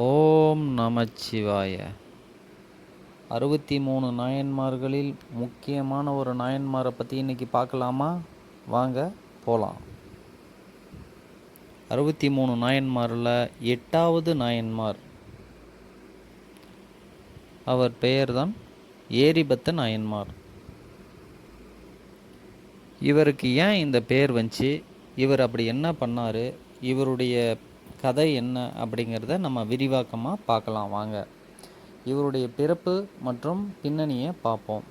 ஓம் நமச்சிவாய. 63 நாயன்மார்களில் முக்கியமான ஒரு நாயன்மாரை பற்றி இன்றைக்கி பார்க்கலாமா? வாங்க போகலாம். 63 நாயன்மாரில் 8வது நாயன்மார், அவர் பெயர்தான் ஏரிபத்த நாயன்மார். இவருக்கு ஏன் இந்த பெயர் வந்துச்சு, இவர் அப்படி என்ன பண்ணார், இவருடைய கதை என்ன அப்படிங்கிறத நம்ம விரிவாக்கமாக பார்க்கலாம். வாங்க இவருடைய பிறப்பு மற்றும் பின்னணியை பார்ப்போம்.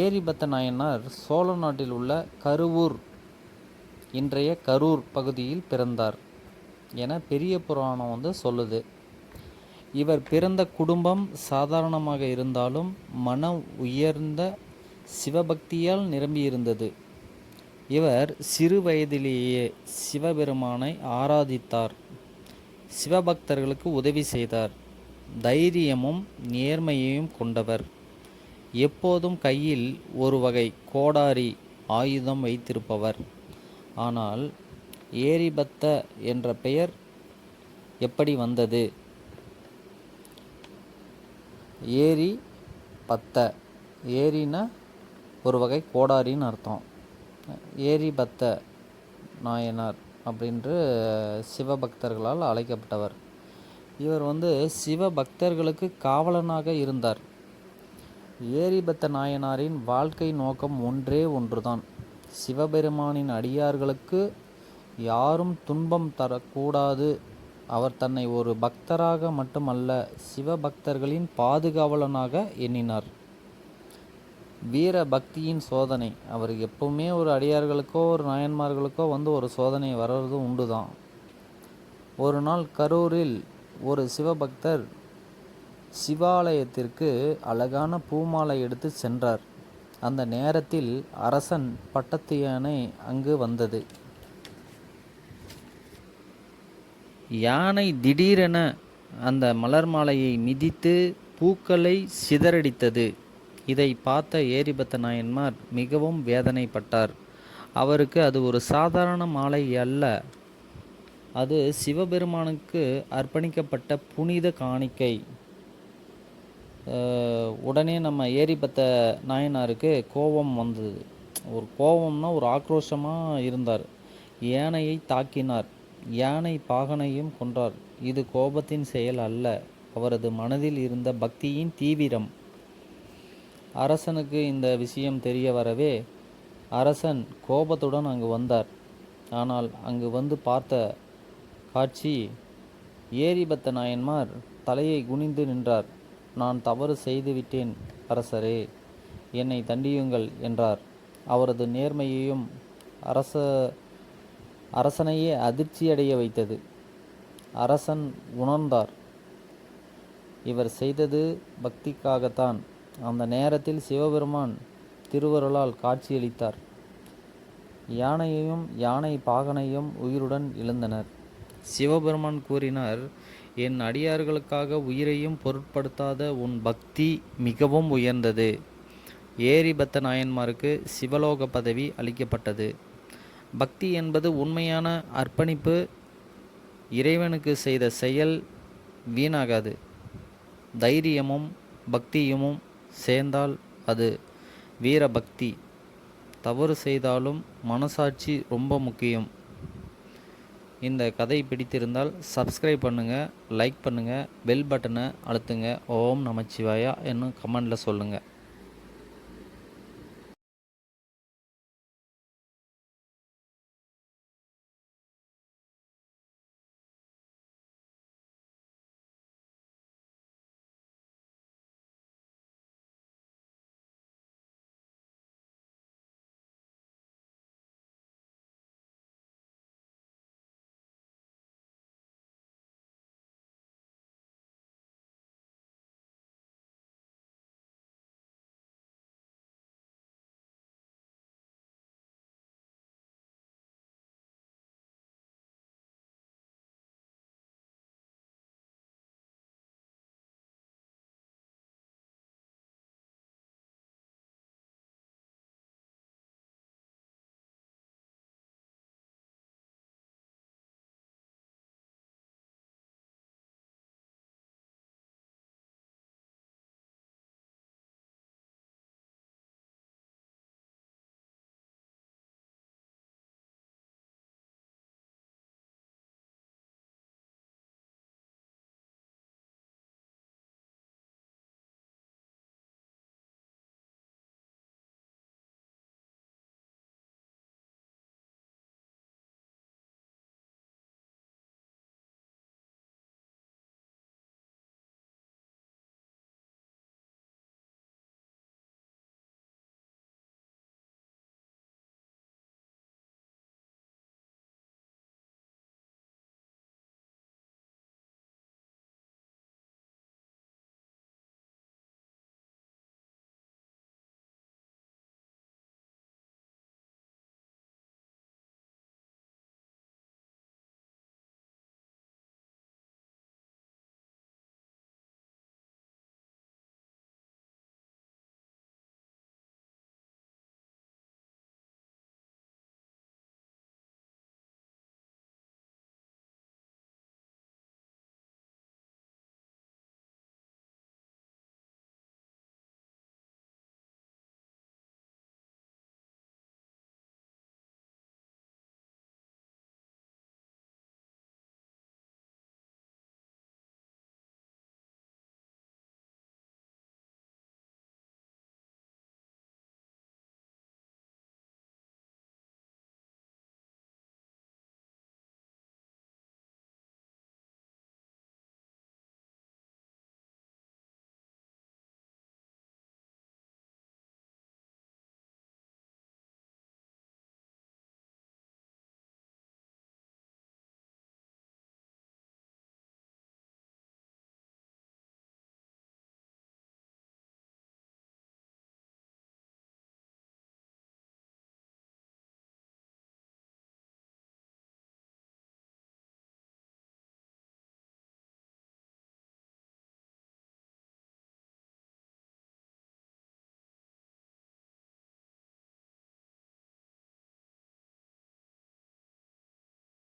ஏரிபத்த நாயனார் சோழ நாட்டில் உள்ள கருவூர், இன்றைய கரூர் பகுதியில் பிறந்தார் என பெரிய புராணம் சொல்லுது. இவர் பிறந்த குடும்பம் சாதாரணமாக இருந்தாலும் மன உயர்ந்த சிவபக்தியால் நிரம்பியிருந்தது. இவர் சிறு வயதிலேயே சிவபெருமானை ஆராதித்தார், சிவபக்தர்களுக்கு உதவி செய்தார். தைரியமும் நேர்மையையும் கொண்டவர். எப்போதும் கையில் ஒரு வகை கோடாரி ஆயுதம் வைத்திருப்பவர். ஆனால் ஏரிபத்த என்ற பெயர் எப்படி வந்தது? ஏரி பத்த, ஏரினா ஒரு வகை கோடாரின்னு அர்த்தம். ஏரிபத்த நாயனார் அப்படின்று சிவபக்தர்களால் அழைக்கப்பட்டவர். இவர் சிவபக்தர்களுக்கு காவலனாக இருந்தார். ஏரிபத்த நாயனாரின் வாழ்க்கை நோக்கம் ஒன்றே ஒன்றுதான். சிவபெருமானின் அடியார்களுக்கு யாரும் துன்பம் தரக்கூடாது. அவர் தன்னை ஒரு பக்தராக மட்டுமல்ல, சிவபக்தர்களின் பாதுகாவலனாக எண்ணினார். வீர பக்தியின் சோதனை. அவர் எப்பவுமே ஒரு அடியார்களுக்கோ ஒரு நாயன்மார்களுக்கோ ஒரு சோதனை வர்றது உண்டு தான். ஒரு நாள் கரூரில் ஒரு சிவபக்தர் சிவாலயத்திற்கு அழகான பூமாலை எடுத்து சென்றார். அந்த நேரத்தில் அரசன் பட்டத்து யானை அங்கு வந்தது. யானை திடீரென அந்த மலர் மாலையை மிதித்து பூக்களை சிதறடித்தது. இதை பார்த்த ஏரிபத்த நாயன்மார் மிகவும் வேதனைப்பட்டார். அவருக்கு அது ஒரு சாதாரண மாலை அல்ல, அது சிவபெருமானுக்கு அர்ப்பணிக்கப்பட்ட புனித காணிக்கை. உடனே நம்ம ஏரிபத்த நாயனாருக்கு கோபம் வந்தது. ஒரு கோபம்னா ஒரு ஆக்ரோஷமாக இருந்தார். யானையை தாக்கினார். யானை பாகனையும் கொன்றார். இது கோபத்தின் செயல் அல்ல, அவரது மனதில் இருந்த பக்தியின் தீவிரம். அரசனுக்கு இந்த விஷயம் தெரிய வரவே அரசன் கோபத்துடன் அங்கு வந்தார். ஆனால் அங்கு பார்த்த காட்சி, ஏரிபத்த நாயன்மார் தலையை குனிந்து நின்றார். நான் தவறு செய்துவிட்டேன் அரசரே, என்னை தண்டியுங்கள் என்றார். அவரது நேர்மையையும் அரசனையே அதிர்ச்சியடைய வைத்தது. அரசன் உணர்ந்தார், இவர் செய்தது பக்திக்காகத்தான். அந்த நேரத்தில் சிவபெருமான் திருவருளால் காட்சியளித்தார். யானையையும் யானை பாகனையும் உயிருடன் எழுந்தனர். சிவபெருமான் கூறினார், என் அடியார்களுக்காக உயிரையும் பொருட்படுத்தாத உன் பக்தி மிகவும் உயர்ந்தது. ஏரிபத்த நாயன்மாருக்கு சிவலோக பதவி அளிக்கப்பட்டது. பக்தி என்பது உண்மையான அர்ப்பணிப்பு. இறைவனுக்கு செய்த செயல் வீணாகாது. தைரியமும் பக்தியும் சேர்ந்தால் அது வீரபக்தி. தவறு செய்தாலும் மனசாட்சி ரொம்ப முக்கியம். இந்த கதை பிடித்திருந்தால் சப்ஸ்கிரைப் பண்ணுங்கள், லைக் பண்ணுங்கள், பெல் பட்டனை அழுத்துங்க. ஓம் நமச்சிவாயா என்னும் கமெண்டில் சொல்லுங்கள்.